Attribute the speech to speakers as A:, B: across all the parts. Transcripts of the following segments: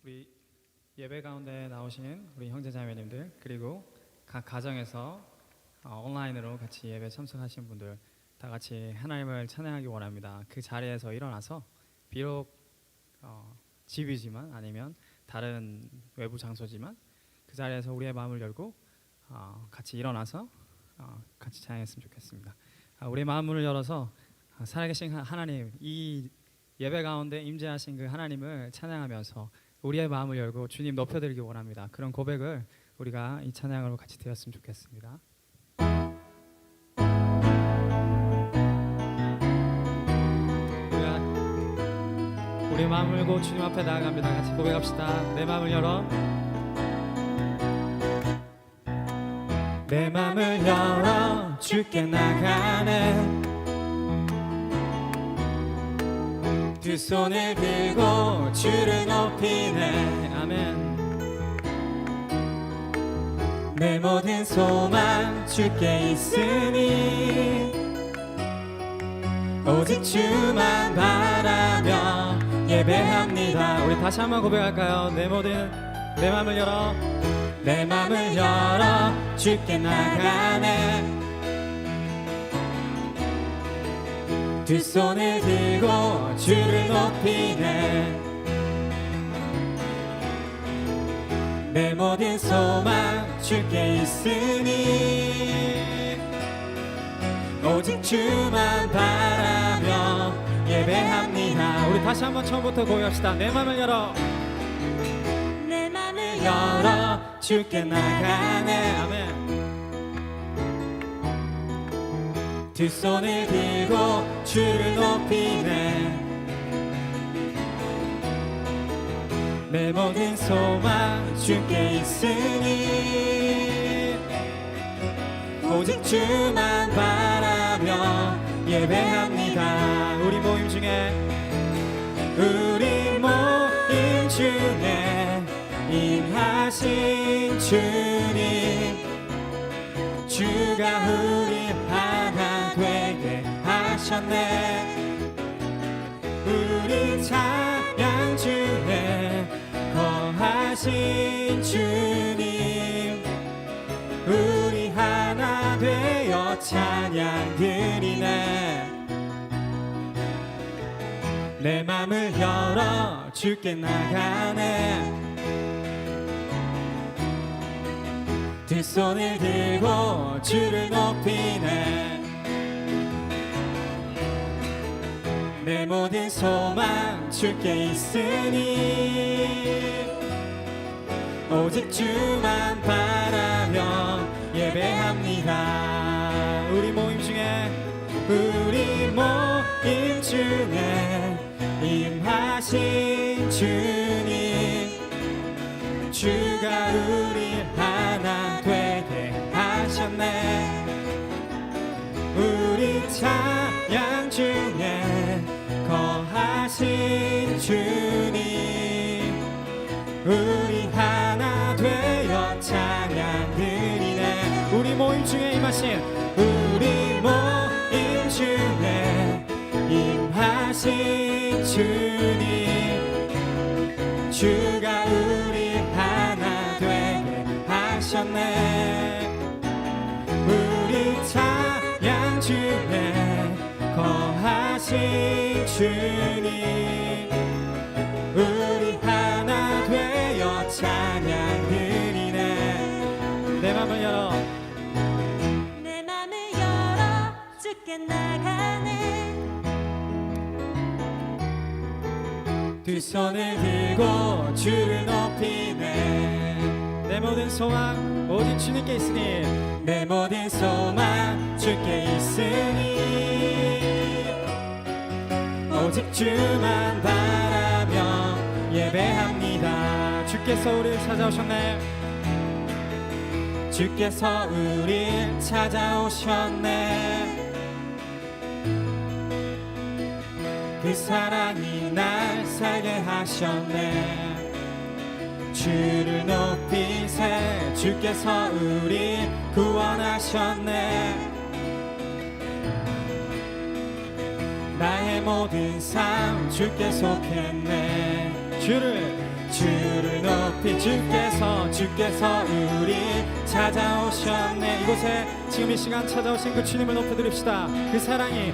A: 우리 예배 가운데 나오신 우리 형제자매님들, 그리고 각 가정에서 온라인으로 같이 예배 참석하신 분들 다 같이 하나님을 찬양하기 원합니다. 그 자리에서 일어나서 비록 집이지만 아니면 다른 외부 장소지만 그 자리에서 우리의 마음을 열고 같이 일어나서 같이 찬양했으면 좋겠습니다. 우리의 마음을 열어서 살아계신 하나님, 이 예배 가운데 임재하신 그 하나님을 찬양하면서 우리의 마음을 열고 주님 높여드리기 원합니다. 그런 고백을 우리가 이 찬양으로 같이 드렸으면 좋겠습니다. 우리 마음을 열고 주님 앞에 나아갑니다. 같이 고백합시다. 내 마음을 열어, 내 마음을 열어 주께 나가네. 두 손을 들고 주를 높이네. 아멘. 내 모든 소망 주께 있으니 오직 주만 바라며 예배합니다. 우리 다시 한번 고백할까요? 내 마음을 열어, 내 마음을 열어 주께 나가네. 두 손을 들고 주를 높이네. 내 모든 소망 주께 있으니 오직 주만 바라며 예배합니다. 우리 다시 한번 처음부터 고백합시다. 내 맘을 열어,
B: 내 맘을
A: 열어 주께 나가네. 아멘. 두 손을 들고 주를 높이네. 내 모든 소망 주께 있으니 오직 주만 바라며 예배합니다. 우리 모임 중에 임하신 주님, 주가 우리 하나 되게 하셨네. 우리 찬양 중에 거하신 주님, 우리 하나 되어 찬양 드리네. 내 맘을 열어 주께 나가네. 두 손을 들고 주를 높이네. 내 모든 소망 주께 있으니 오직 주만 바라며 예배합니다. 우리 모임 중에 임하신 주님, 주가 우리 하나 되게 하셨네. 우리 찬양 중에 거하신 주님, 우리 하나 되어 찬양 드리네. 우리 모임 중에 임하신 주님, 주가 우리 하나 되게 하셨네. 우리 찬양 중에 거하신 주님, 우리 하나 되어 찬양 드리네. 내 맘을 열어,
B: 내 맘을 열어 주께 나가네.
A: 두 손을 들고 주를 높이네. 내 모든 소망 오직 주님께 있으니, 내 모든 소망 주께 있으니 오직 주만 바라며 예배합니다. 주께서 우리를 찾아오셨네. 주께서 우리를 찾아오셨네. 그 사랑이 날 살게 하셨네. 주를 높이세. 주께서 우리 구원하셨네. 나의 모든 삶 주께 속했네. 주를 주를 높이 주께서 우리 찾아오셨네. 이곳에 지금 이 시간 찾아오신 그 주님을 높여드립시다. 그 사랑이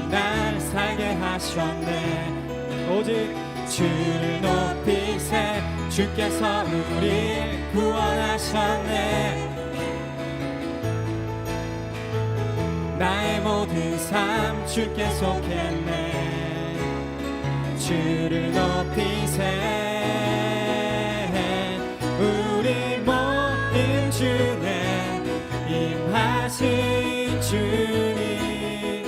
A: 날 살게 하셨네. 오직 주를 높이세. 주께서 우리 구원하셨네. 나의 모든 삶 주께 속했네. 주를 높이세. 우리 모든 주에 임하신 주님,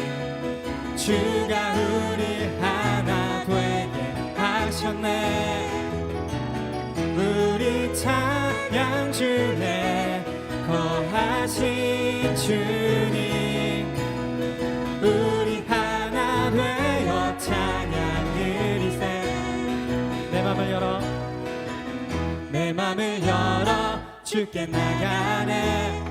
A: 주가 우리 하나 되게 하셨네. 우리 찬양 주에 거하신 주님, 우리 하나 되어 찬양 드리세. 내 맘을 열어 주께 나가네.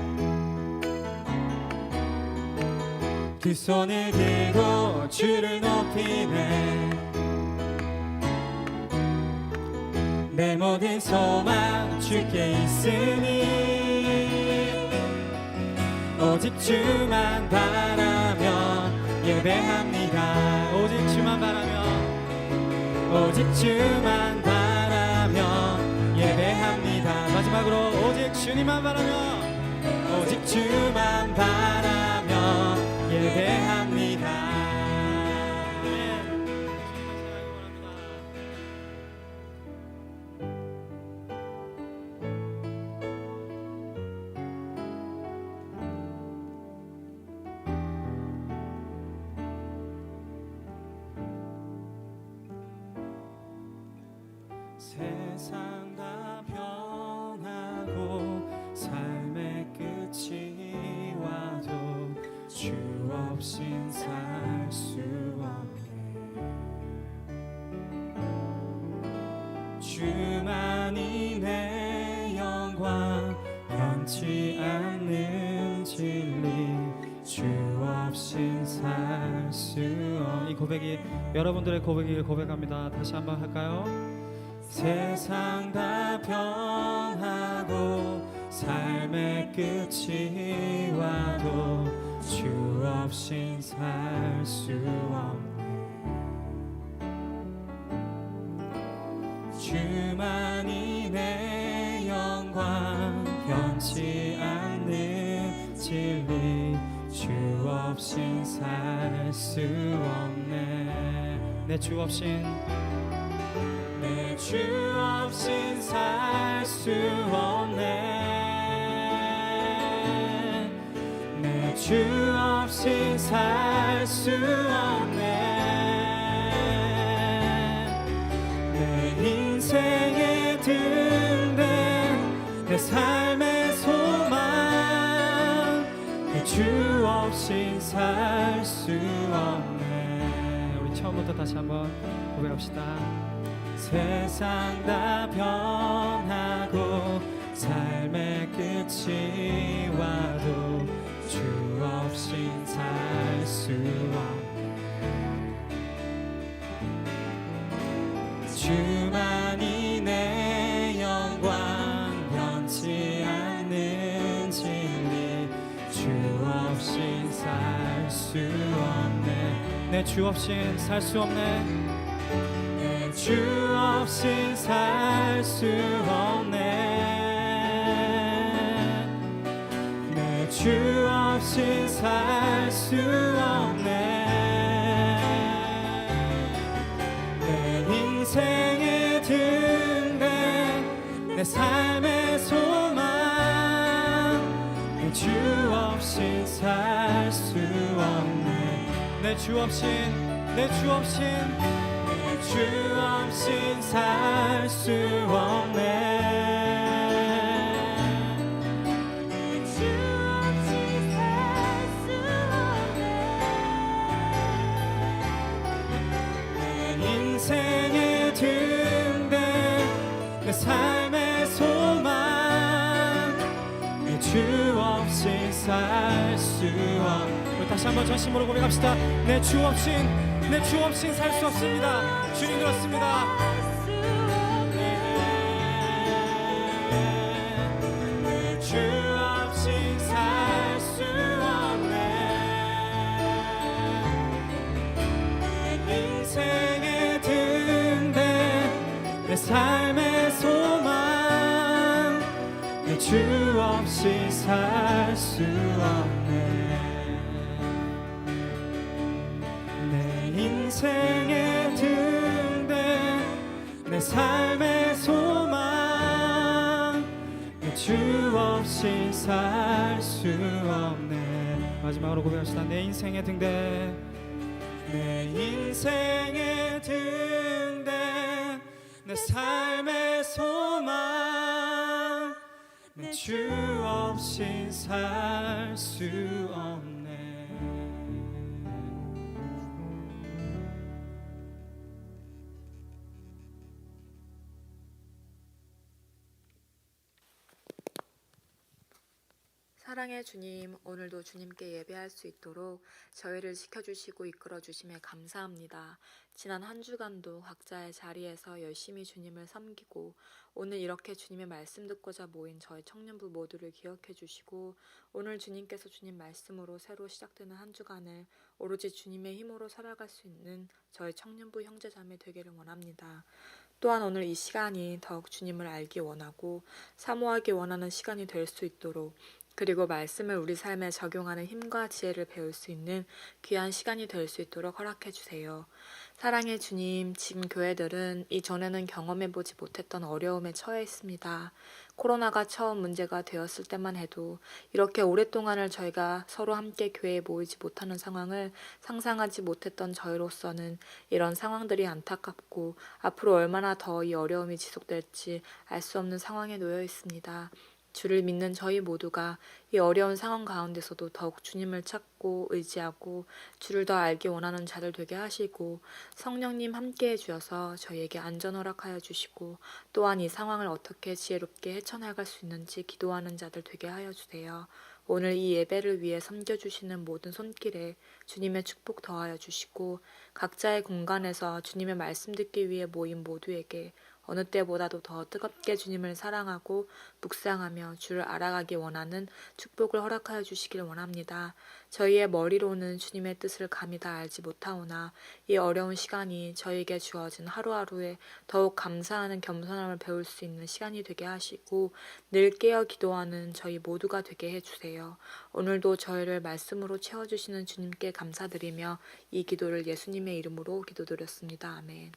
A: 두 손을 들고 주를 높이네. 내 모든 소망 주께 있으니 오직 주만 바라며 예배합니다. 오직 주만 바라며, 오직 주만 바라며 예배합니다. 마지막으로 오직 주님만 바라며, 오직 주만 바라며 예배합니다. 세상 다 변하고 삶의 끝이 와도 주 없인 살 수 없네. 주만이 내 영광, 변치 않는 진리, 주 없인 살 수 없네. 이 고백이 여러분들의 고백이길 고백합니다. 다시 한번 할까요? 세상 다 변하고 삶의 끝이 와도 주 없인 살 수 없네. 주만이 내 영광, 변치 않는 진리, 주 없인 살 수 없네. 내 주 없인, 내 주 없인 살 수 없네. 내 주 없인 살 수 없네. 내 인생의 등대, 내 삶의 소망, 내 주 없인 살 수 없네. 우리 처음부터 다시 한번 고백합시다. 세상 다 변하고 삶의 끝이 와도 주 없인 살 수 없네. 주만이 내 영광, 변치 않는 진리, 주 없인 살 수 없네. 내 주 없인 살 수 없네. 주 없인 살 수 없네. 내 주 없인 살 수 없네. 내 인생의 등대, 내 삶의 소망, 내 주 없인 살 수 없네. 내 주 없인, 내 주 없인, 주 없인 살 수 없네. 주 없인 살 수 없네. 내 인생의 등대, 내 삶의 소망, 내 주 없인 살 수 없네. 우리 다시 한번 전심으로 고백합시다. 내 주 없인, 내 주 없인 살 수 없습니다. 주님 그렇습니다. 주 없이 살 수 없네. 내 인생의 등대 내 삶의 소망 주 없이 살 수 없네. 마지막으로 고백합시다. 내 인생의 등대 내 인생의 등대 내 삶의 소망 주 없이 살 수 없네.
C: 사랑의 주님, 오늘도 주님께 예배할 수 있도록 저희를 지켜주시고 이끌어주심에 감사합니다. 지난 한 주간도 각자의 자리에서 열심히 주님을 섬기고 오늘 이렇게 주님의 말씀 듣고자 모인 저희 청년부 모두를 기억해 주시고 오늘 주님께서 주님 말씀으로 새로 시작되는 한 주간을 오로지 주님의 힘으로 살아갈 수 있는 저희 청년부 형제자매 되기를 원합니다. 또한 오늘 이 시간이 더욱 주님을 알기 원하고 사모하기 원하는 시간이 될 수 있도록 그리고 말씀을 우리 삶에 적용하는 힘과 지혜를 배울 수 있는 귀한 시간이 될 수 있도록 허락해 주세요. 사랑의 주님, 지금 교회들은 이전에는 경험해보지 못했던 어려움에 처해 있습니다. 코로나가 처음 문제가 되었을 때만 해도 이렇게 오랫동안을 저희가 서로 함께 교회에 모이지 못하는 상황을 상상하지 못했던 저희로서는 이런 상황들이 안타깝고 앞으로 얼마나 더 이 어려움이 지속될지 알 수 없는 상황에 놓여 있습니다. 주를 믿는 저희 모두가 이 어려운 상황 가운데서도 더욱 주님을 찾고 의지하고 주를 더 알기 원하는 자들 되게 하시고 성령님 함께해 주셔서 저희에게 안전 허락하여 주시고 또한 이 상황을 어떻게 지혜롭게 헤쳐나갈 수 있는지 기도하는 자들 되게 하여 주세요. 오늘 이 예배를 위해 섬겨주시는 모든 손길에 주님의 축복 더하여 주시고 각자의 공간에서 주님의 말씀 듣기 위해 모인 모두에게 어느 때보다도 더 뜨겁게 주님을 사랑하고 묵상하며 주를 알아가기 원하는 축복을 허락하여 주시길 원합니다. 저희의 머리로는 주님의 뜻을 감히 다 알지 못하오나 이 어려운 시간이 저희에게 주어진 하루하루에 더욱 감사하는 겸손함을 배울 수 있는 시간이 되게 하시고 늘 깨어 기도하는 저희 모두가 되게 해주세요. 오늘도 저희를 말씀으로 채워주시는 주님께 감사드리며 이 기도를 예수님의 이름으로 기도드렸습니다. 아멘.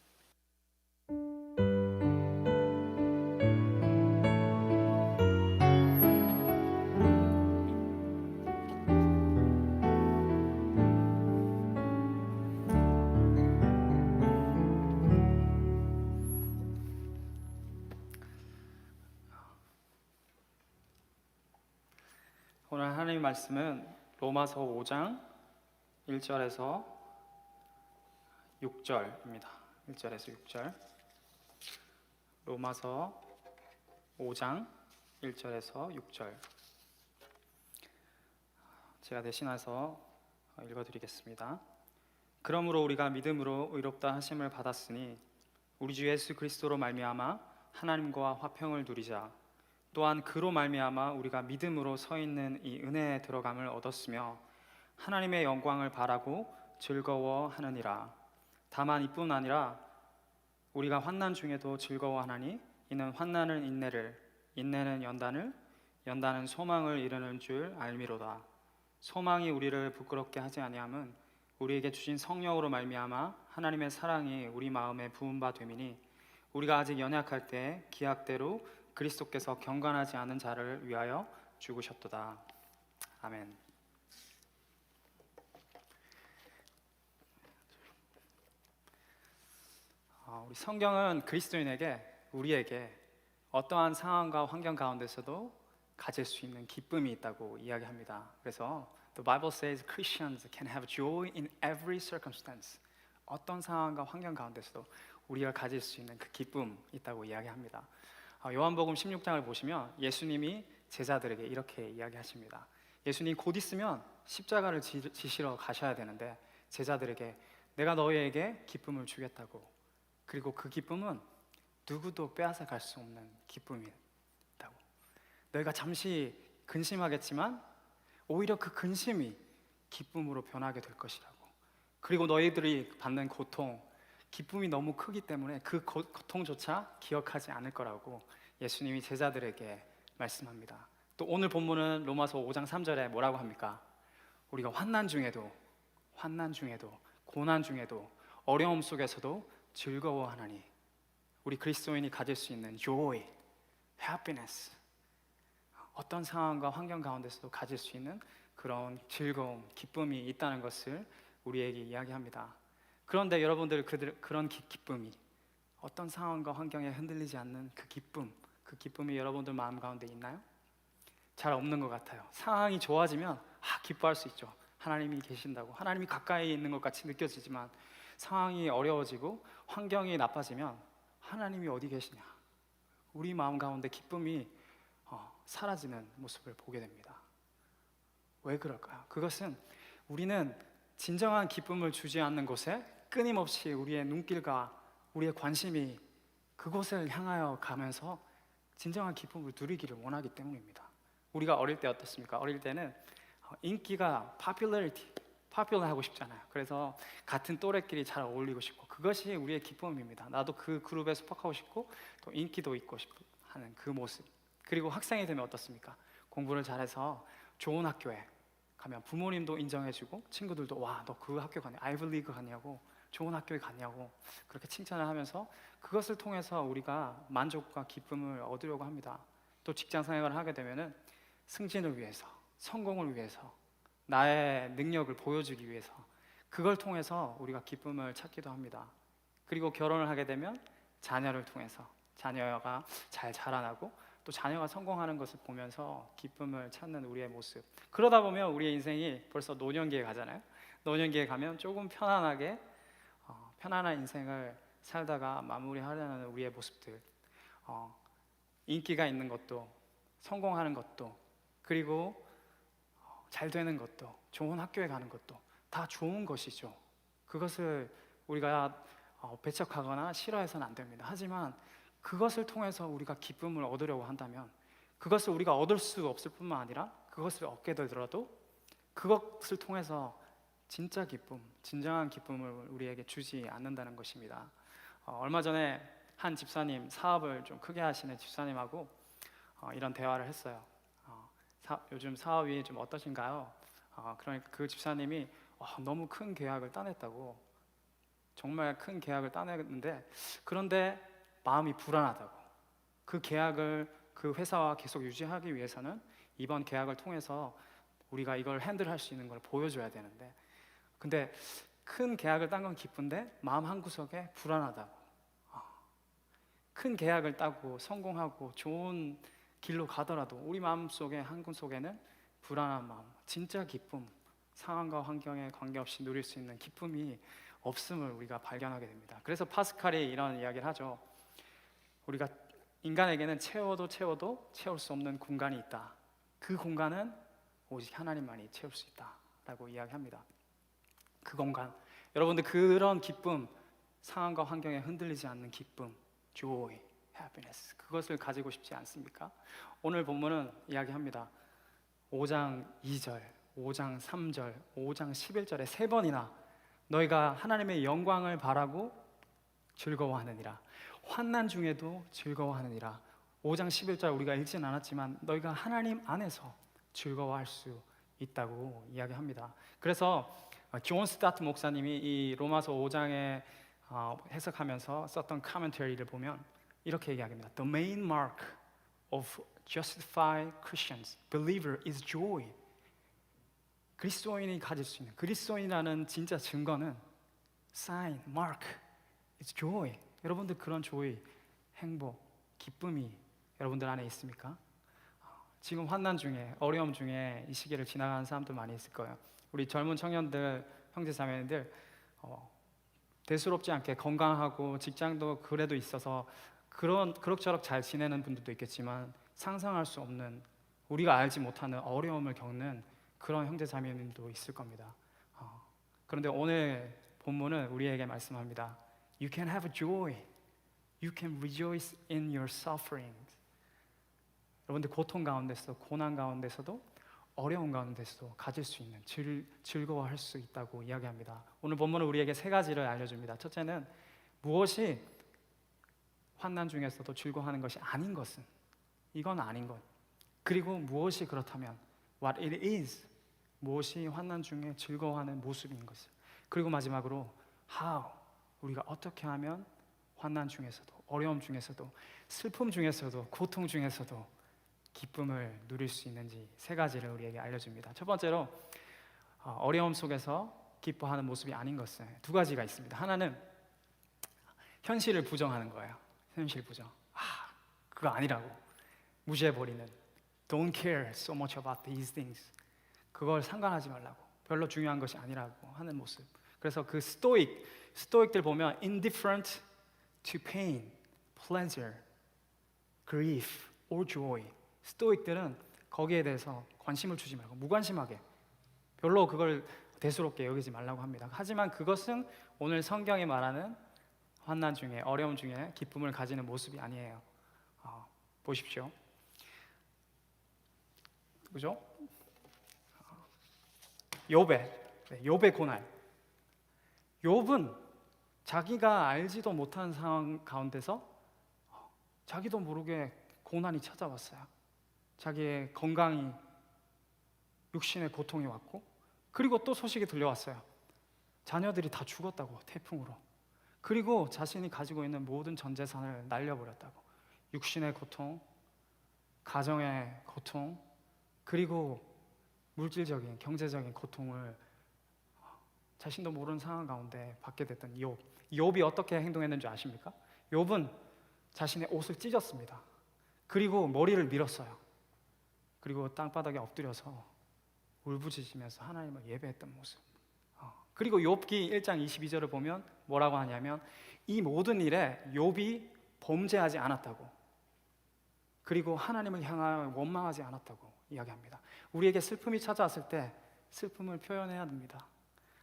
A: 오늘 하나님 말씀은 로마서 5장 1절에서 6절입니다. 1절에서 6절. 로마서 5장 1절에서 6절. 제가 대신해서 읽어드리겠습니다. 그러므로 우리가 믿음으로 의롭다 하심을 받았으니 우리 주 예수 그리스도로 말미암아 하나님과 화평을 누리자. 또한 그로 말미암아 우리가 믿음으로 서 있는 이 은혜에 들어감을 얻었으며 하나님의 영광을 바라고 즐거워하느니라. 다만 이뿐 아니라 우리가 환난 중에도 즐거워하나니 이는 환난은 인내를, 인내는 연단을, 연단은 소망을 이루는 줄 알미로다. 소망이 우리를 부끄럽게 하지 아니함은 우리에게 주신 성령으로 말미암아 하나님의 사랑이 우리 마음에 부은 바 됨이니 우리가 아직 연약할 때 기약대로 그리스도께서 경건하지 않은 자를 위하여 죽으셨도다. 아멘. 우리 성경은 그리스도인에게 우리에게 어떠한 상황과 환경 가운데서도 가질 수 있는 기쁨이 있다고 이야기합니다. 그래서 The Bible says Christians can have joy in every circumstance. 어떤 상황과 환경 가운데서도 우리가 가질 수 있는 그 기쁨이 있다고 이야기합니다. 요한복음 16장을 보시면 예수님이 제자들에게 이렇게 이야기하십니다. 예수님 곧 있으면 십자가를 지시러 가셔야 되는데 제자들에게 내가 너희에게 기쁨을 주겠다고, 그리고 그 기쁨은 누구도 빼앗아 갈 수 없는 기쁨이다고. 너희가 잠시 근심하겠지만 오히려 그 근심이 기쁨으로 변하게 될 것이라고. 그리고 너희들이 받는 고통, 기쁨이 너무 크기 때문에 그 고통조차 기억하지 않을 거라고 예수님이 제자들에게 말씀합니다. 또 오늘 본문은 로마서 5장 3절에 뭐라고 합니까? 우리가 환난 중에도 고난 중에도 어려움 속에서도 즐거워하나니, 우리 그리스도인이 가질 수 있는 joy, happiness, 어떤 상황과 환경 가운데서도 가질 수 있는 그런 즐거움, 기쁨이 있다는 것을 우리에게 이야기합니다. 그런데 여러분들 그런 기쁨이, 어떤 상황과 환경에 흔들리지 않는 그 기쁨이 여러분들 마음 가운데 있나요? 잘 없는 것 같아요. 상황이 좋아지면 기뻐할 수 있죠. 하나님이 계신다고, 하나님이 가까이 있는 것 같이 느껴지지만 상황이 어려워지고 환경이 나빠지면 하나님이 어디 계시냐, 우리 마음 가운데 기쁨이 사라지는 모습을 보게 됩니다. 왜 그럴까요? 그것은 우리는 진정한 기쁨을 주지 않는 곳에 끊임없이 우리의 눈길과 우리의 관심이 그곳을 향하여 가면서 진정한 기쁨을 누리기를 원하기 때문입니다. 우리가 어릴 때 어떻습니까? 어릴 때는 인기가 popular 하고 싶잖아요. 그래서 같은 또래끼리 잘 어울리고 싶고, 그것이 우리의 기쁨입니다. 나도 그 그룹에 속하고 싶고 또 인기도 있고 싶고 하는 그 모습. 그리고 학생이 되면 어떻습니까? 공부를 잘해서 좋은 학교에 가면 부모님도 인정해주고 친구들도 와, 너 그 학교 갔냐, 아이브리그 갔냐고, 좋은 학교에 갔냐고 그렇게 칭찬을 하면서 그것을 통해서 우리가 만족과 기쁨을 얻으려고 합니다. 또 직장 생활을 하게 되면은 승진을 위해서, 성공을 위해서, 나의 능력을 보여주기 위해서, 그걸 통해서 우리가 기쁨을 찾기도 합니다. 그리고 결혼을 하게 되면 자녀를 통해서 자녀가 잘 자라나고 또 자녀가 성공하는 것을 보면서 기쁨을 찾는 우리의 모습. 그러다 보면 우리의 인생이 벌써 노년기에 가잖아요. 노년기에 가면 조금 편안하게 편안한 인생을 살다가 마무리하려는 우리의 모습들, 인기가 있는 것도, 성공하는 것도, 그리고 잘 되는 것도, 좋은 학교에 가는 것도 다 좋은 것이죠. 그것을 우리가 배척하거나 싫어해서는 안 됩니다. 하지만 그것을 통해서 우리가 기쁨을 얻으려고 한다면, 그것을 우리가 얻을 수 없을 뿐만 아니라 그것을 얻게 되더라도 그것을 통해서 진짜 기쁨, 진정한 기쁨을 우리에게 주지 않는다는 것입니다. 얼마 전에 한 집사님, 사업을 좀 크게 하시는 집사님하고 이런 대화를 했어요. 요즘 사업이 좀 어떠신가요? 그러니까 그 집사님이 너무 큰 계약을 따냈다고, 정말 큰 계약을 따냈는데 그런데 마음이 불안하다고, 그 계약을 그 회사와 계속 유지하기 위해서는 이번 계약을 통해서 우리가 이걸 핸들할 수 있는 걸 보여줘야 되는데, 근데 큰 계약을 딴 건 기쁜데 마음 한구석에 불안하다고. 큰 계약을 따고 성공하고 좋은 길로 가더라도 우리 마음속에 한구석에는 불안한 마음, 진짜 기쁨, 상황과 환경에 관계없이 누릴 수 있는 기쁨이 없음을 우리가 발견하게 됩니다. 그래서 파스칼이 이런 이야기를 하죠. 우리가 인간에게는 채워도 채울 수 없는 공간이 있다. 그 공간은 오직 하나님만이 채울 수 있다라고 이야기합니다. 그 공간, 여러분들 그런 기쁨, 상황과 환경에 흔들리지 않는 기쁨, joy, happiness, 그것을 가지고 싶지 않습니까? 오늘 본문은 이야기합니다. 5장 2절, 5장 3절, 5장 11절에 3번이나 너희가 하나님의 영광을 바라고 즐거워하느니라, 환난 중에도 즐거워하느니라. 5장 11절 우리가 읽진 않았지만 너희가 하나님 안에서 즐거워할 수 있다고 이야기합니다. 그래서 존 스타트 목사님이 이 로마서 5장에 해석하면서 썼던 커멘터리를 보면 이렇게 얘기합니다. The main mark of justified Christians, believer is joy. 그리스도인이 가질 수 있는, 그리스도인이라는 진짜 증거는 sign, mark, is joy. 여러분들 그런 joy, 행복, 기쁨이 여러분들 안에 있습니까? 지금 환난 중에, 어려움 중에 이 시기를 지나가는 사람들 많이 있을 거예요. 우리 젊은 청년들, 형제 자매들 대수롭지 않게 건강하고 직장도 그래도 있어서 그럭저럭 잘 지내는 분들도 있겠지만 상상할 수 없는, 우리가 알지 못하는 어려움을 겪는 그런 형제 자매님도 있을 겁니다. 그런데 오늘 본문은 우리에게 말씀합니다. You can have joy. You can rejoice in your sufferings. 여러분들 고통 가운데서, 고난 가운데서도, 어려운 가운데서도 가질 수 있는 즐거워할 수 있다고 이야기합니다. 오늘 본문은 우리에게 3가지를 알려줍니다. 첫째는 무엇이 환난 중에서도 즐거워하는 것이 아닌 것은, 이건 아닌 것, 그리고 무엇이 그렇다면 what it is, 무엇이 환난 중에 즐거워하는 모습인 것을. 그리고 마지막으로 how, 우리가 어떻게 하면 환난 중에서도, 어려움 중에서도, 슬픔 중에서도, 고통 중에서도 기쁨을 누릴 수 있는지 세 가지를 우리에게 알려줍니다. 첫 번째로 어려움 속에서 기뻐하는 모습이 아닌 것은 두 가지가 있습니다. 하나는 현실을 부정하는 거예요. 현실 부정. 그거 아니라고 무시해버리는, don't care so much about these things, 그걸 상관하지 말라고, 별로 중요한 것이 아니라고 하는 모습. 그래서 그 스토익들 보면 indifferent to pain, pleasure, grief or joy. 스토익들은 거기에 대해서 관심을 주지 말고 무관심하게, 별로 그걸 대수롭게 여기지 말라고 합니다. 하지만 그것은 오늘 성경이 말하는 환난 중에, 어려움 중에 기쁨을 가지는 모습이 아니에요. 보십시오. 그죠? 욥의 고난. 욥은 자기가 알지도 못하는 상황 가운데서 자기도 모르게 고난이 찾아왔어요. 자기의 건강이, 육신의 고통이 왔고, 그리고 또 소식이 들려왔어요. 자녀들이 다 죽었다고, 태풍으로. 그리고 자신이 가지고 있는 모든 전 재산을 날려버렸다고. 육신의 고통, 가정의 고통, 그리고 물질적인, 경제적인 고통을 자신도 모르는 상황 가운데 받게 됐던 욥. 욥이 어떻게 행동했는지 아십니까? 욥은 자신의 옷을 찢었습니다. 그리고 머리를 밀었어요. 그리고 땅바닥에 엎드려서 울부짖으면서 하나님을 예배했던 모습. 그리고 욥기 1장 22절을 보면 뭐라고 하냐면 이 모든 일에 욥이 범죄하지 않았다고, 그리고 하나님을 향하여 원망하지 않았다고 이야기합니다. 우리에게 슬픔이 찾아왔을 때 슬픔을 표현해야 됩니다.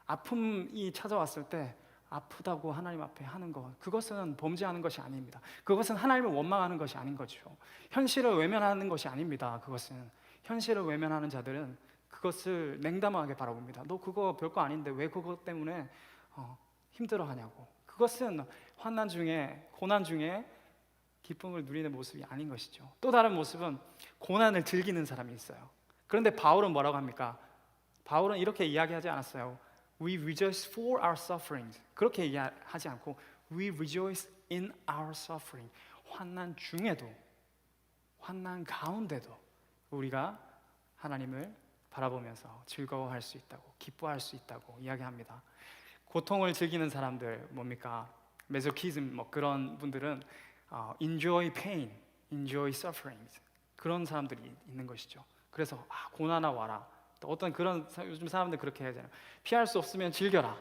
A: 아픔이 찾아왔을 때 아프다고 하나님 앞에 하는 것, 그것은 범죄하는 것이 아닙니다. 그것은 하나님을 원망하는 것이 아닌 거죠. 현실을 외면하는 것이 아닙니다. 그것은 현실을 외면하는 자들은 그것을 냉담하게 바라봅니다. 너 그거 별거 아닌데 왜 그것 때문에 힘들어하냐고. 그것은 환난 중에, 고난 중에 기쁨을 누리는 모습이 아닌 것이죠. 또 다른 모습은 고난을 즐기는 사람이 있어요. 그런데 바울은 뭐라고 합니까? 바울은 이렇게 이야기하지 않았어요. We rejoice for our sufferings. 그렇게 이야기하지 않고 We rejoice in our suffering. 환난 중에도, 환난 가운데도 우리가 하나님을 바라보면서 즐거워할 수 있다고, 기뻐할 수 있다고 이야기합니다. 고통을 즐기는 사람들 뭡니까? 메소키즘 그런 분들은 enjoy pain, enjoy sufferings, 그런 사람들이 있는 것이죠. 그래서 고난아 와라. 또 어떤 그런 요즘 사람들 그렇게 하잖아요. 피할 수 없으면 즐겨라.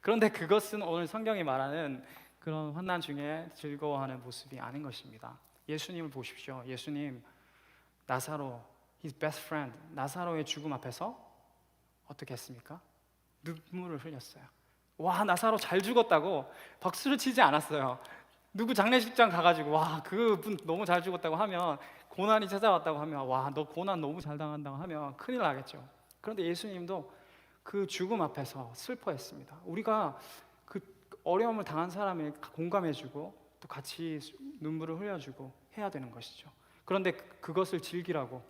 A: 그런데 그것은 오늘 성경이 말하는 그런 환난 중에 즐거워하는 모습이 아닌 것입니다. 예수님을 보십시오. 예수님 나사로, his best friend, 나사로의 죽음 앞에서 어떻게 했습니까? 눈물을 흘렸어요. 와, 나사로 잘 죽었다고 박수를 치지 않았어요. 누구 장례식장 가가지고 와, 그분 너무 잘 죽었다고 하면, 고난이 찾아왔다고 하면 와, 너 고난 너무 잘 당한다고 하면 큰일 나겠죠. 그런데 예수님도 그 죽음 앞에서 슬퍼했습니다. 우리가 그 어려움을 당한 사람을 공감해주고 또 같이 눈물을 흘려주고 해야 되는 것이죠. 그런데 그것을 즐기라고,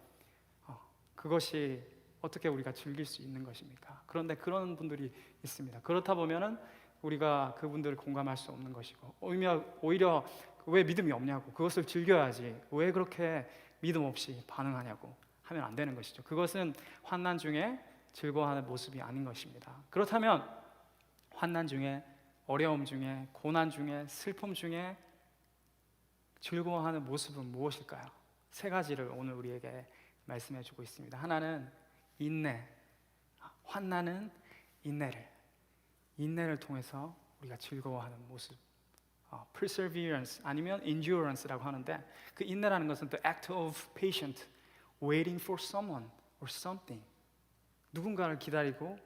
A: 그것이 어떻게 우리가 즐길 수 있는 것입니까? 그런데 그런 분들이 있습니다. 그렇다 보면은 우리가 그분들을 공감할 수 없는 것이고, 오히려 왜 믿음이 없냐고, 그것을 즐겨야지 왜 그렇게 믿음 없이 반응하냐고 하면 안 되는 것이죠. 그것은 환난 중에 즐거워하는 모습이 아닌 것입니다. 그렇다면 환난 중에, 어려움 중에, 고난 중에, 슬픔 중에 즐거워하는 모습은 무엇일까요? 세 가지를 오늘 우리에게 말씀해 주고 있습니다. 하나는 인내. 환난은 인내를 통해서 우리가 즐거워하는 모습. perseverance 아니면 endurance라고 하는데, 그 인내라는 것은 the act of patient, waiting for someone or something. 누군가를 기다리고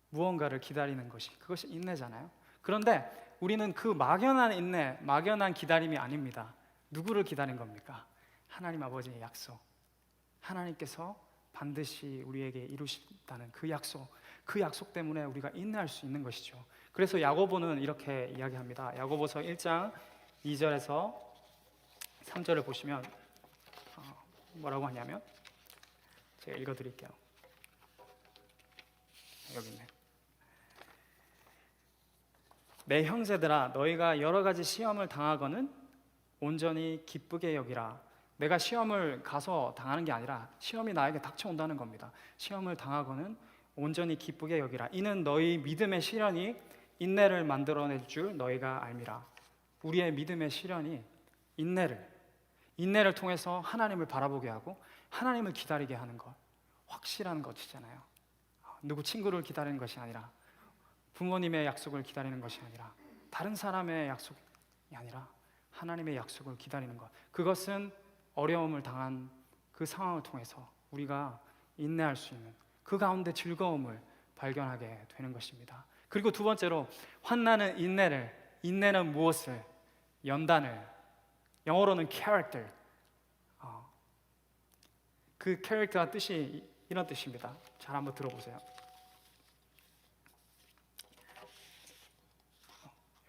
A: 무언가를 기다리는 것이, 그것이 인내잖아요. 그런데 우리는 그 막연한 인내, 막연한 기다림이 아닙니다. 누구를 기다린 겁니까? 하나님 아버지의 약속. 하나님께서 반드시 우리에게 이루신다는 그 약속 때문에 우리가 인내할 수 있는 것이죠. 그래서 야고보는 이렇게 이야기합니다. 야고보서 1장 2절에서 3절을 보시면 뭐라고 하냐면, 제가 읽어드릴게요. 여기 있네. 내 형제들아, 너희가 여러 가지 시험을 당하거는 온전히 기쁘게 여기라. 내가 시험을 가서 당하는 게 아니라 시험이 나에게 닥쳐온다는 겁니다. 시험을 당하거는 온전히 기쁘게 여기라. 이는 너희 믿음의 시련이 인내를 만들어낼 줄 너희가 알미라. 우리의 믿음의 시련이 인내를 통해서 하나님을 바라보게 하고 하나님을 기다리게 하는 것, 확실한 것이잖아요. 누구 친구를 기다리는 것이 아니라, 부모님의 약속을 기다리는 것이 아니라, 다른 사람의 약속이 아니라 하나님의 약속을 기다리는 것. 그것은 어려움을 당한 그 상황을 통해서 우리가 인내할 수 있는, 그 가운데 즐거움을 발견하게 되는 것입니다. 그리고 두 번째로, 환난은 인내는 무엇을? 연단을, 영어로는 character. 그 character의 뜻이 이런 뜻입니다. 잘 한번 들어보세요.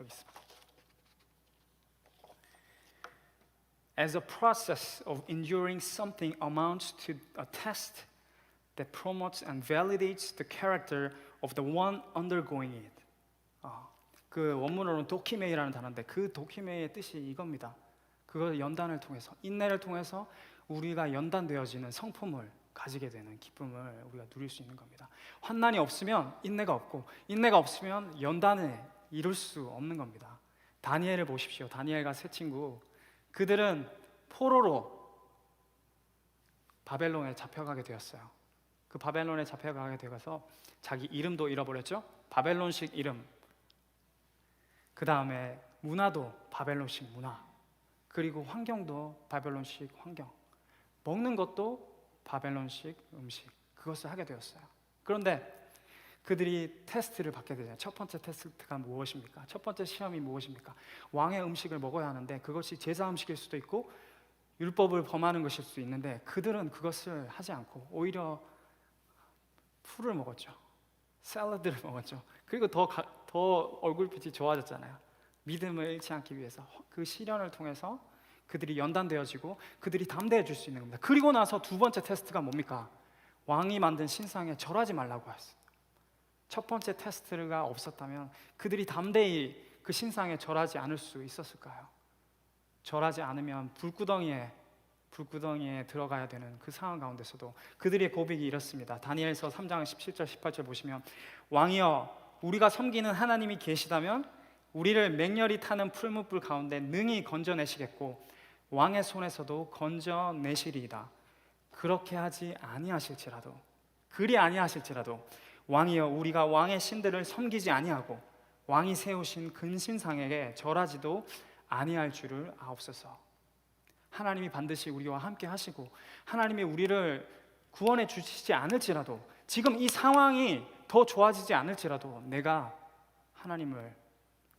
A: 여기 있습니다. As a process of enduring something amounts to a test that promotes and validates the character of the one undergoing it. 그 원문으로는 도키메이라는 단어인데, 그 도키메이의 뜻이 이겁니다. 그걸 연단을 통해서, 인내를 통해서 우리가 연단되어지는 성품을 가지게 되는 기쁨을 우리가 누릴 수 있는 겁니다. 환난이 없으면 인내가 없고, 인내가 없으면 연단을 이룰 수 없는 겁니다. 다니엘을 보십시오. 다니엘과 세 친구, 그들은 포로로 바벨론에 잡혀가게 되었어요. 그 바벨론에 잡혀가게 되어서 자기 이름도 잃어버렸죠. 바벨론식 이름. 그 다음에 문화도 바벨론식 문화, 그리고 환경도 바벨론식 환경, 먹는 것도 바벨론식 음식, 그것을 하게 되었어요. 그런데 그들이 테스트를 받게 되잖아요. 첫 번째 테스트가 무엇입니까? 첫 번째 시험이 무엇입니까? 왕의 음식을 먹어야 하는데, 그것이 제사 음식일 수도 있고 율법을 범하는 것일 수도 있는데, 그들은 그것을 하지 않고 오히려 풀을 먹었죠. 샐러드를 먹었죠. 그리고 더 얼굴빛이 좋아졌잖아요. 믿음을 잃지 않기 위해서. 그 시련을 통해서 그들이 연단되어지고 그들이 담대해질 수 있는 겁니다. 그리고 나서 두 번째 테스트가 뭡니까? 왕이 만든 신상에 절하지 말라고 했어요. 첫 번째 테스트가 없었다면 그들이 담대히 그 신상에 절하지 않을 수 있었을까요? 절하지 않으면 불구덩이에 들어가야 되는 그 상황 가운데서도 그들의 고백이 이렇습니다. 다니엘서 3장 17절 18절 보시면, 왕이여, 우리가 섬기는 하나님이 계시다면 우리를 맹렬히 타는 풀무불 가운데 능히 건져내시겠고 왕의 손에서도 건져내시리이다. 그렇게 하지 아니하실지라도, 그리 아니하실지라도 왕이여, 우리가 왕의 신들을 섬기지 아니하고 왕이 세우신 근신상에게 절하지도 아니할 줄을 아옵소서. 하나님이 반드시 우리와 함께 하시고 하나님이 우리를 구원해 주시지 않을지라도, 지금 이 상황이 더 좋아지지 않을지라도 내가 하나님을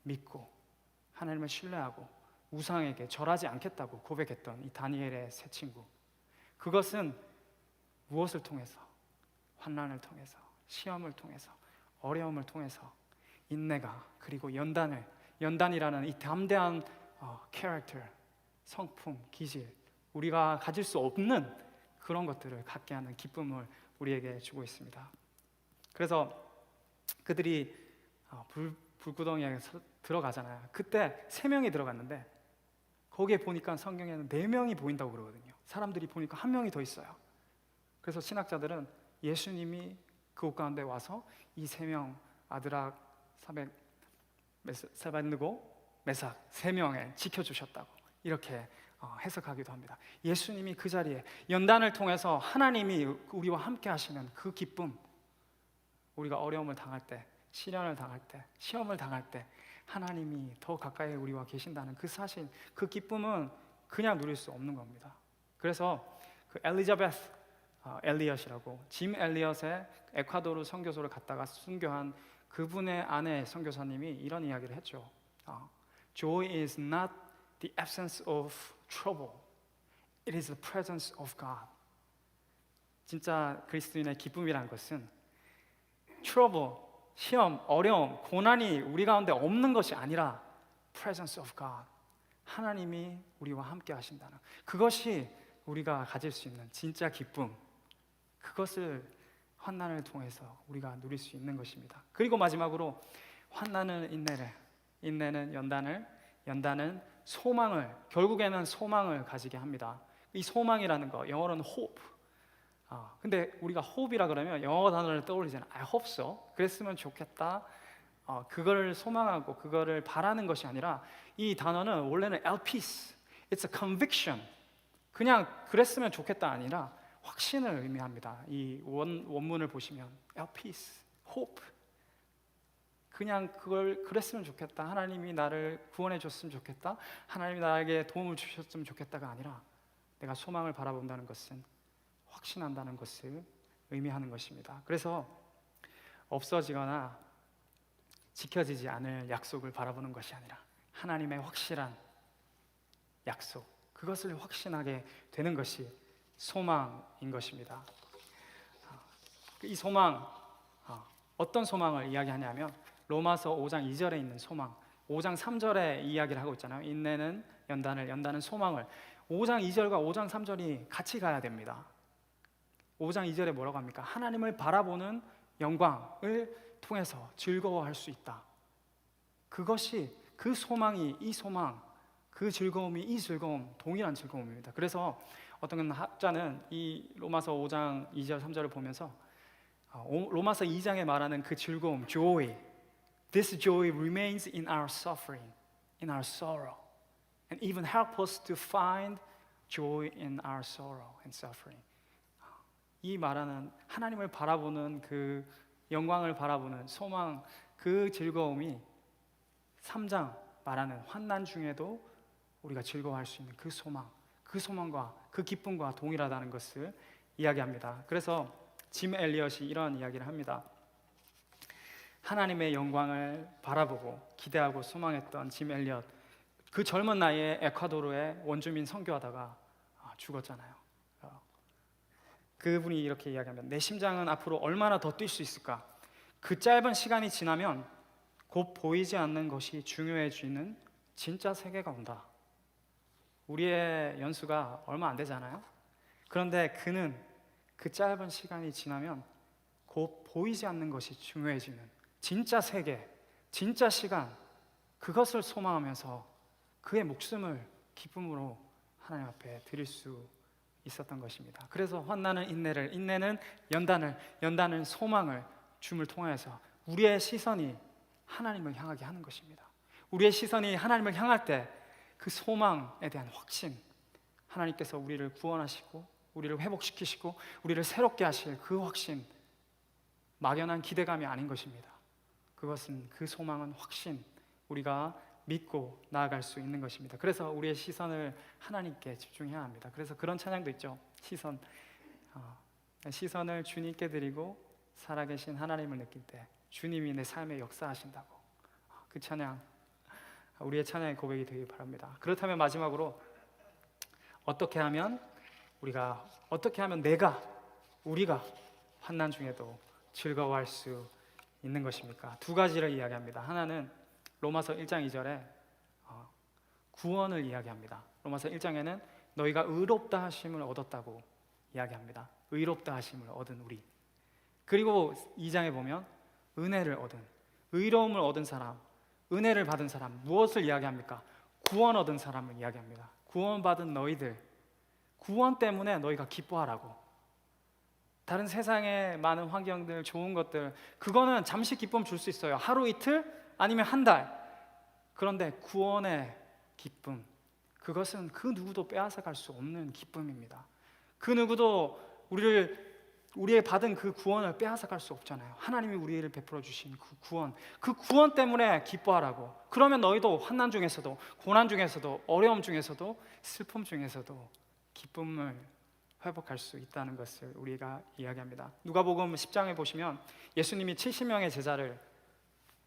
A: 믿고 하나님을 신뢰하고 우상에게 절하지 않겠다고 고백했던 이 다니엘의 세 친구, 그것은 무엇을 통해서? 환난을 통해서, 시험을 통해서, 어려움을 통해서 인내가, 그리고 연단이라는 이 담대한 캐릭터, 성품, 기질, 우리가 가질 수 없는 그런 것들을 갖게 하는 기쁨을 우리에게 주고 있습니다. 그래서 그들이 불구덩이에 들어가잖아요. 그때 3명이 들어갔는데 거기에 보니까 성경에는 4명이 보인다고 그러거든요. 사람들이 보니까 1명이 더 있어요. 그래서 신학자들은 예수님이 그곳 가운데 와서 이 3명, 아드락, 사벳느고, 메삭 3명을 지켜주셨다고 이렇게 해석하기도 합니다. 예수님이 그 자리에 연단을 통해서 하나님이 우리와 함께 하시는 그 기쁨, 우리가 어려움을 당할 때, 시련을 당할 때, 시험을 당할 때 하나님이 더 가까이 우리와 계신다는 그 사실, 그 기쁨은 그냥 누릴 수 없는 겁니다. 그래서 그 엘리자베스 엘리엇이라고, 짐 엘리엇의 에콰도르 선교소를 갔다가 순교한 그분의 아내 선교사님이 이런 이야기를 했죠. Joy is not the absence of trouble. It is the presence of God. 진짜 그리스도인의 기쁨이란 것은 trouble, 시험, 어려움, 고난이 우리 가운데 없는 것이 아니라 presence of God. 하나님이 우리와 함께 하신다는, 그것이 우리가 가질 수 있는 진짜 기쁨, 그것을 환난을 통해서 우리가 누릴 수 있는 것입니다. 그리고 마지막으로 환난은 인내를, 인내는 연단을, 연단은 소망을, 결국에는 소망을 가지게 합니다. 이 소망이라는 거 영어로는 hope. 근데 우리가 hope이라 그러면 영어 단어를 떠올리잖아요. I hope so. 그랬으면 좋겠다. 그거를 소망하고 그거를 바라는 것이 아니라 이 단어는 원래는 elpis, it's a conviction. 그냥 그랬으면 좋겠다 아니라 확신을 의미합니다. 이 원문을 보시면 elpis, hope. 그냥 그걸 그랬으면 좋겠다. 하나님이 나를 구원해 줬으면 좋겠다. 하나님이 나에게 도움을 주셨으면 좋겠다가 아니라 내가 소망을 바라본다는 것은 확신한다는 것을 의미하는 것입니다. 그래서 없어지거나 지켜지지 않을 약속을 바라보는 것이 아니라 하나님의 확실한 약속, 그것을 확신하게 되는 것이 소망인 것입니다. 이 소망, 어떤 소망을 이야기하냐면 로마서 5장 2절에 있는 소망, 5장 3절에 이야기를 하고 있잖아요. 인내는 연단을, 연단은 소망을. 5장 2절과 5장 3절이 같이 가야 됩니다. 5장 2절에 뭐라고 합니까? 하나님을 바라보는 영광을 통해서 즐거워할 수 있다. 그것이, 그 소망이 이 소망, 그 즐거움이 이 즐거움, 동일한 즐거움입니다. 그래서 어떤 학자는 이 로마서 5장 2절 3절을 보면서 로마서 2장에 말하는 그 즐거움, joy, this joy remains in our suffering, in our sorrow, and even help us to find joy in our sorrow and suffering. 이 말하는 하나님을 바라보는 그 영광을 바라보는 소망, 그 즐거움이 3장 말하는 환난 중에도 우리가 즐거워할 수 있는 그 소망, 그 소망과 그 기쁨과 동일하다는 것을 이야기합니다. 그래서 짐 엘리엇이 이런 이야기를 합니다. 하나님의 영광을 바라보고 기대하고 소망했던 짐 엘리엇, 그 젊은 나이에 에콰도르의 원주민 선교하다가 죽었잖아요. 그분이 이렇게 이야기합니다. 내 심장은 앞으로 얼마나 더 뛸 수 있을까? 그 짧은 시간이 지나면 곧 보이지 않는 것이 중요해지는 진짜 세계가 온다. 우리의 연수가 얼마 안 되잖아요. 그런데 그는 그 짧은 시간이 지나면 곧 보이지 않는 것이 중요해지는 진짜 세계, 진짜 시간, 그것을 소망하면서 그의 목숨을 기쁨으로 하나님 앞에 드릴 수 있었던 것입니다. 그래서 환난은 인내를, 인내는 연단을, 연단은 소망을 줌을 통해서 우리의 시선이 하나님을 향하게 하는 것입니다. 우리의 시선이 하나님을 향할 때 그 소망에 대한 확신, 하나님께서 우리를 구원하시고 우리를 회복시키시고 우리를 새롭게 하실 그 확신, 막연한 기대감이 아닌 것입니다. 그것은, 그 소망은 확신, 우리가 믿고 나아갈 수 있는 것입니다. 그래서 우리의 시선을 하나님께 집중해야 합니다. 그래서 그런 찬양도 있죠. 시선을 주님께 드리고 살아계신 하나님을 느낄 때 주님이 내 삶에 역사하신다고. 그 찬양, 우리의 찬양의 고백이 되길 바랍니다. 그렇다면 마지막으로 어떻게 하면 우리가 환난 중에도 즐거워할 수 있는 것입니까? 두 가지를 이야기합니다. 하나는 로마서 1장 2절에 구원을 이야기합니다. 로마서 1장에는 너희가 의롭다 하심을 얻었다고 이야기합니다. 의롭다 하심을 얻은 우리. 그리고 2장에 보면 은혜를 얻은, 의로움을 얻은 사람, 은혜를 받은 사람, 무엇을 이야기합니까? 구원 얻은 사람을 이야기합니다. 구원받은 너희들, 구원 때문에 너희가 기뻐하라고. 다른 세상의 많은 환경들, 좋은 것들, 그거는 잠시 기쁨 줄 수 있어요. 하루 이틀 아니면 한 달. 그런데 구원의 기쁨, 그것은 그 누구도 빼앗아갈 수 없는 기쁨입니다. 그 누구도 우리의 받은 그 구원을 빼앗아갈 수 없잖아요. 하나님이 우리를 베풀어 주신 그 구원 때문에 기뻐하라고. 그러면 너희도 환난 중에서도, 고난 중에서도, 어려움 중에서도, 슬픔 중에서도 기쁨을 회복할 수 있다는 것을 우리가 이야기합니다. 누가복음 10장에 보시면 예수님이 70명의 제자를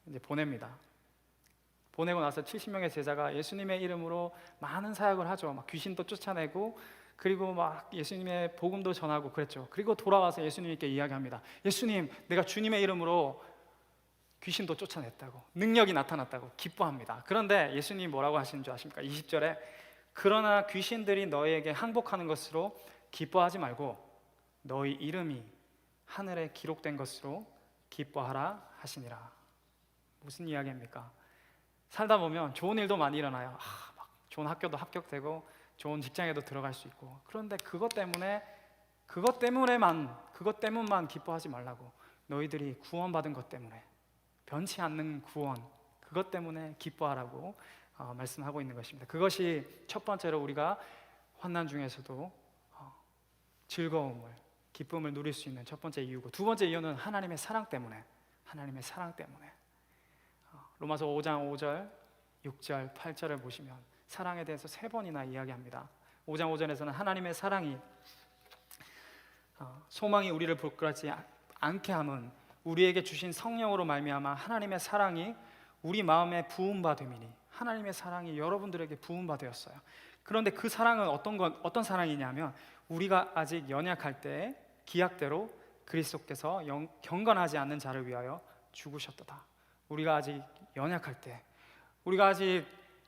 A: 이제 보냅니다. 보내고 나서 70명의 제자가 예수님의 이름으로 많은 사역을 하죠. 막 귀신도 쫓아내고, 그리고 막 예수님의 복음도 전하고 그랬죠. 그리고 돌아와서 예수님께 이야기합니다. 예수님, 내가 주님의 이름으로 귀신도 쫓아냈다고, 능력이 나타났다고 기뻐합니다. 그런데 예수님이 뭐라고 하시는 줄 아십니까? 20절에 그러나 귀신들이 너희에게 항복하는 것으로 기뻐하지 말고 너희 이름이 하늘에 기록된 것으로 기뻐하라 하시니라. 무슨 이야기입니까? 살다 보면 좋은 일도 많이 일어나요. 막 좋은 학교도 합격되고 좋은 직장에도 들어갈 수 있고, 그런데 그것 때문만 기뻐하지 말라고. 너희들이 구원받은 것 때문에, 변치 않는 구원, 그것 때문에 기뻐하라고 말씀하고 있는 것입니다. 그것이 첫 번째로 우리가 환난 중에서도 즐거움을, 기쁨을 누릴 수 있는 첫 번째 이유고, 두 번째 이유는 하나님의 사랑 때문에. 로마서 5장 5절, 6절, 8절을 보시면 사랑에 대해서 3번이나 이야기합니다. 5장 5절에서는 하나님의 사랑이 소망이 우리를 부끄럽지 않게 함은 우리에게 주신 성령으로 말미암아 하나님의 사랑이 우리 마음에 부음바 됨이니. 하나님의 사랑이 여러분들에게 부음바 되었어요. 그런데 그 사랑은 어떤 사랑이냐면, 우리가 아직 연약할 때 기약대로 그리스도께서 경건하지 않는 자를 위하여 죽으셨도다. 우리가 아직 연약할 때,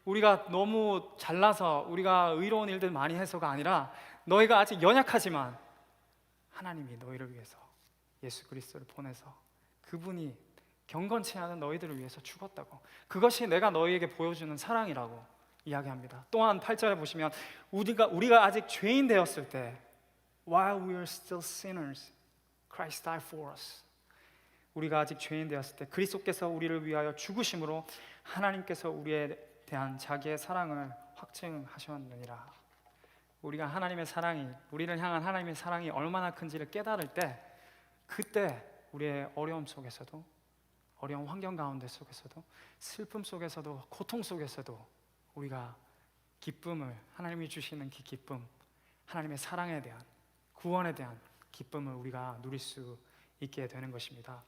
A: 우리가 너무 잘나서 우리가 의로운 일들 많이 해서가 아니라, 너희가 아직 연약하지만 하나님이 너희를 위해서 예수 그리스도를 보내서 그분이 경건치 않은 너희들을 위해서 죽었다고. 그것이 내가 너희에게 보여주는 사랑이라고 이야기합니다. 또한 8절에 보시면 우리가 아직 죄인 되었을 때, while we are still sinners, Christ died for us. 우리가 아직 죄인 되었을 때 그리스도께서 우리를 위하여 죽으심으로 하나님께서 우리에 대한 자기의 사랑을 확증하셨느니라. 우리가 우리를 향한 하나님의 사랑이 얼마나 큰지를 깨달을 때, 그때 우리의 어려움 속에서도, 어려운 환경 가운데 속에서도, 슬픔 속에서도, 고통 속에서도 우리가 기쁨을, 하나님이 주시는 그 기쁨, 하나님의 사랑에 대한, 구원에 대한 기쁨을 우리가 누릴 수 있게 되는 것입니다.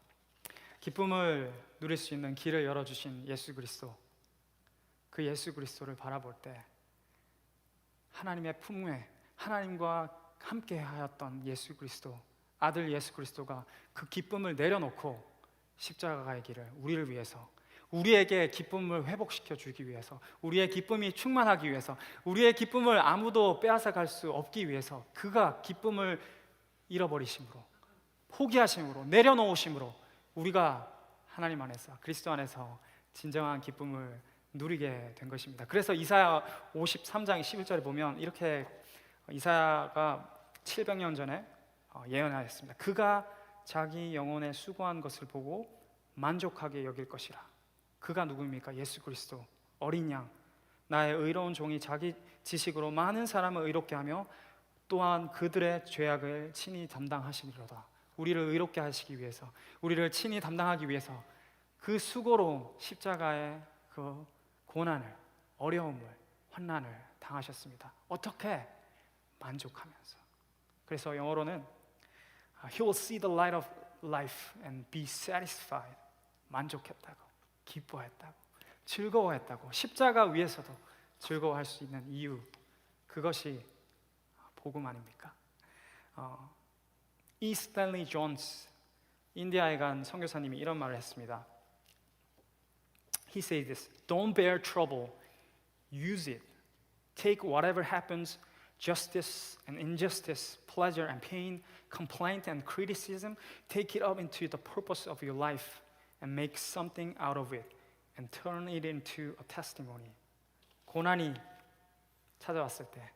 A: 기쁨을 누릴 수 있는 길을 열어주신 예수 그리스도, 그 예수 그리스도를 바라볼 때 하나님의 품에 하나님과 함께 하였던 예수 그리스도, 아들 예수 그리스도가 그 기쁨을 내려놓고 십자가의 길을 우리를 위해서, 우리에게 기쁨을 회복시켜 주기 위해서, 우리의 기쁨이 충만하기 위해서, 우리의 기쁨을 아무도 빼앗아갈 수 없기 위해서, 그가 기쁨을 잃어버리심으로, 포기하심으로, 내려놓으심으로 우리가 하나님 안에서, 그리스도 안에서 진정한 기쁨을 누리게 된 것입니다. 그래서 이사야 53장 11절에 보면 이렇게, 이사야가 700년 전에 예언하였습니다. 그가 자기 영혼에 수고한 것을 보고 만족하게 여길 것이라. 그가 누구입니까? 예수 그리스도, 어린 양, 나의 의로운 종이 자기 지식으로 많은 사람을 의롭게 하며 또한 그들의 죄악을 친히 담당하시리로다. 우리를 의롭게 하시기 위해서, 우리를 친히 담당하기 위해서 그 수고로 십자가의 그 고난을, 어려움을, 환난을 당하셨습니다. 어떻게? 만족하면서. 그래서 영어로는 He will see the light of life and be satisfied. 만족했다고, 기뻐했다고, 즐거워했다고, 십자가 위에서도 즐거워할 수 있는 이유, 그것이 복음 아닙니까? E. 스탠리 존스, 인디아에 간 선교사님이 이런 말을 했습니다. He says this: Don't bear trouble, use it. Take whatever happens, justice and injustice, pleasure and pain, complaint and criticism, take it up into the purpose of your life and make something out of it and turn it into a testimony. 고난이 찾아왔을 때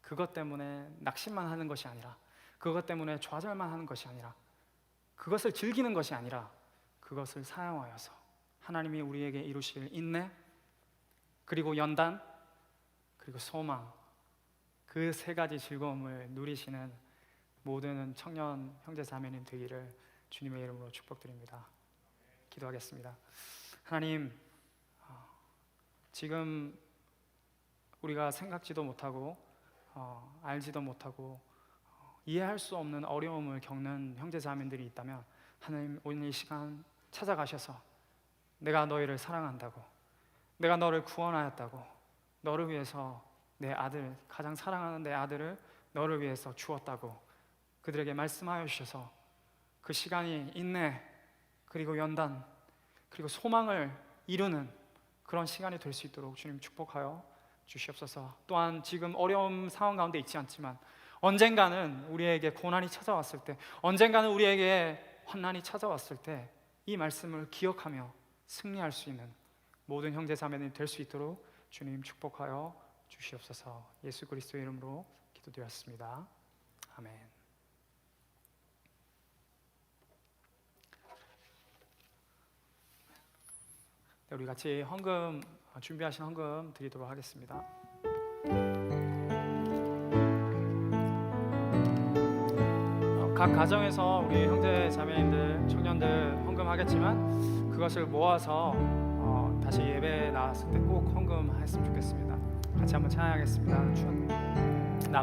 A: 그것 때문에 낙심만 하는 것이 아니라, 그것 때문에 좌절만 하는 것이 아니라, 그것을 즐기는 것이 아니라, 그것을 사용하여서 하나님이 우리에게 이루실 인내, 그리고 연단, 그리고 소망, 그 3가지 즐거움을 누리시는 모든 청년 형제 자매님 되기를 주님의 이름으로 축복드립니다. 기도하겠습니다. 하나님, 지금 우리가 생각지도 못하고 알지도 못하고 이해할 수 없는 어려움을 겪는 형제 자매들이 있다면, 하나님, 오늘 이 시간 찾아가셔서 내가 너희를 사랑한다고, 내가 너를 구원하였다고, 너를 위해서 내 아들, 가장 사랑하는 내 아들을 너를 위해서 주었다고 그들에게 말씀하여 주셔서 그 시간이 인내, 그리고 연단, 그리고 소망을 이루는 그런 시간이 될 수 있도록 주님 축복하여 주시옵소서. 또한 지금 어려운 상황 가운데 있지 않지만 언젠가는 우리에게 고난이 찾아왔을 때, 언젠가는 우리에게 환난이 찾아왔을 때 이 말씀을 기억하며 승리할 수 있는 모든 형제 자매님 될 수 있도록 주님 축복하여 주시옵소서. 예수 그리스도의 이름으로 기도드렸습니다. 아멘. 네, 우리 같이 헌금, 준비하신 헌금 드리도록 하겠습니다. 각 가정에서 우리 형제 자매님들, 청년들 헌금하겠지만 그것을 모아서 다시 예배에 나왔을 때 꼭 헌금했으면 좋겠습니다. 같이 한번 찬양하겠습니다. 나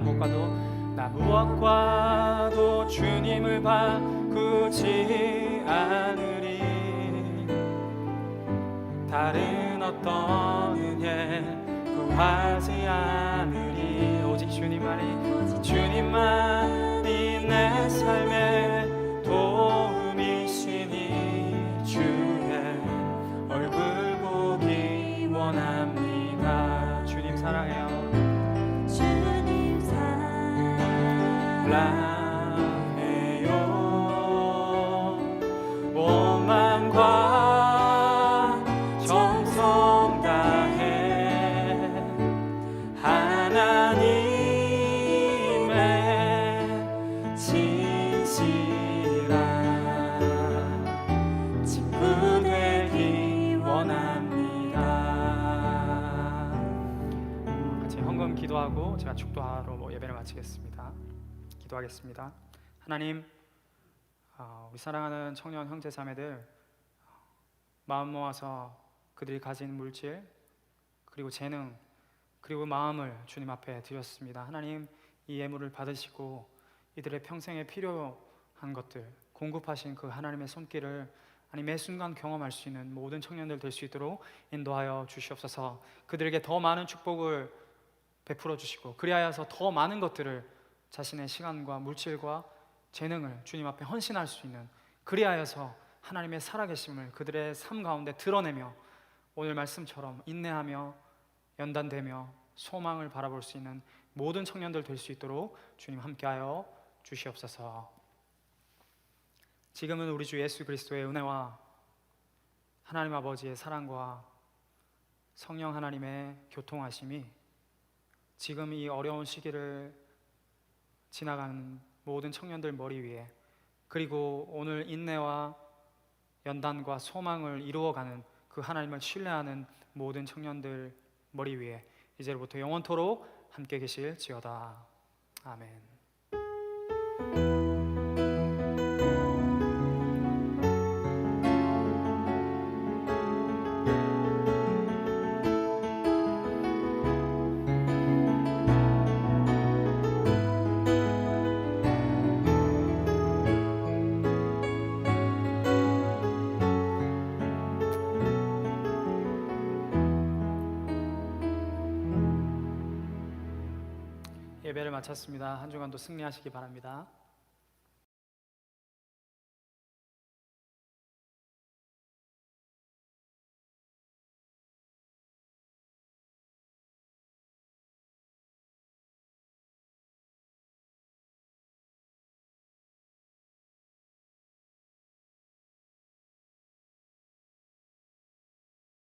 A: 무엇과도 주님을 바꾸지 않으리. 다른 어떤 은혜 구하지 않으리. 오직 주님만이 내 삶의 도움이시니 주의 얼굴 보기 원합니다. 주님 사랑해요.
B: 주님
A: 사랑해요. 온 마음과 정성 다해 하나님의 진실한 친구 되기 원합니다. 같이 헌금 기도하고 제가 축도하러 예배를 마치겠습니다. 기도하겠습니다. 하나님, 우리 사랑하는 청년 형제 자매들 마음 모아서 그들이 가진 물질 그리고 재능 그리고 마음을 주님 앞에 드렸습니다. 하나님, 이 예물을 받으시고 이들의 평생에 필요한 것들 공급하신 그 하나님의 손길을 매 순간 경험할 수 있는 모든 청년들 될 수 있도록 인도하여 주시옵소서. 그들에게 더 많은 축복을 베풀어 주시고 그리하여서 더 많은 것들을 자신의 시간과 물질과 재능을 주님 앞에 헌신할 수 있는, 그리하여서 하나님의 살아계심을 그들의 삶 가운데 드러내며 오늘 말씀처럼 인내하며 연단되며 소망을 바라볼 수 있는 모든 청년들 될 수 있도록 주님 함께하여 주시옵소서. 지금은 우리 주 예수 그리스도의 은혜와 하나님 아버지의 사랑과 성령 하나님의 교통하심이 지금 이 어려운 시기를 지나가는 모든 청년들 머리 위에, 그리고 오늘 인내와 연단과 소망을 이루어가는 그 하나님을 신뢰하는 모든 청년들 머리 위에 이제부터 영원토록 함께 계실지어다. 아멘. 예배를 마쳤습니다. 한 주간도 승리하시기 바랍니다.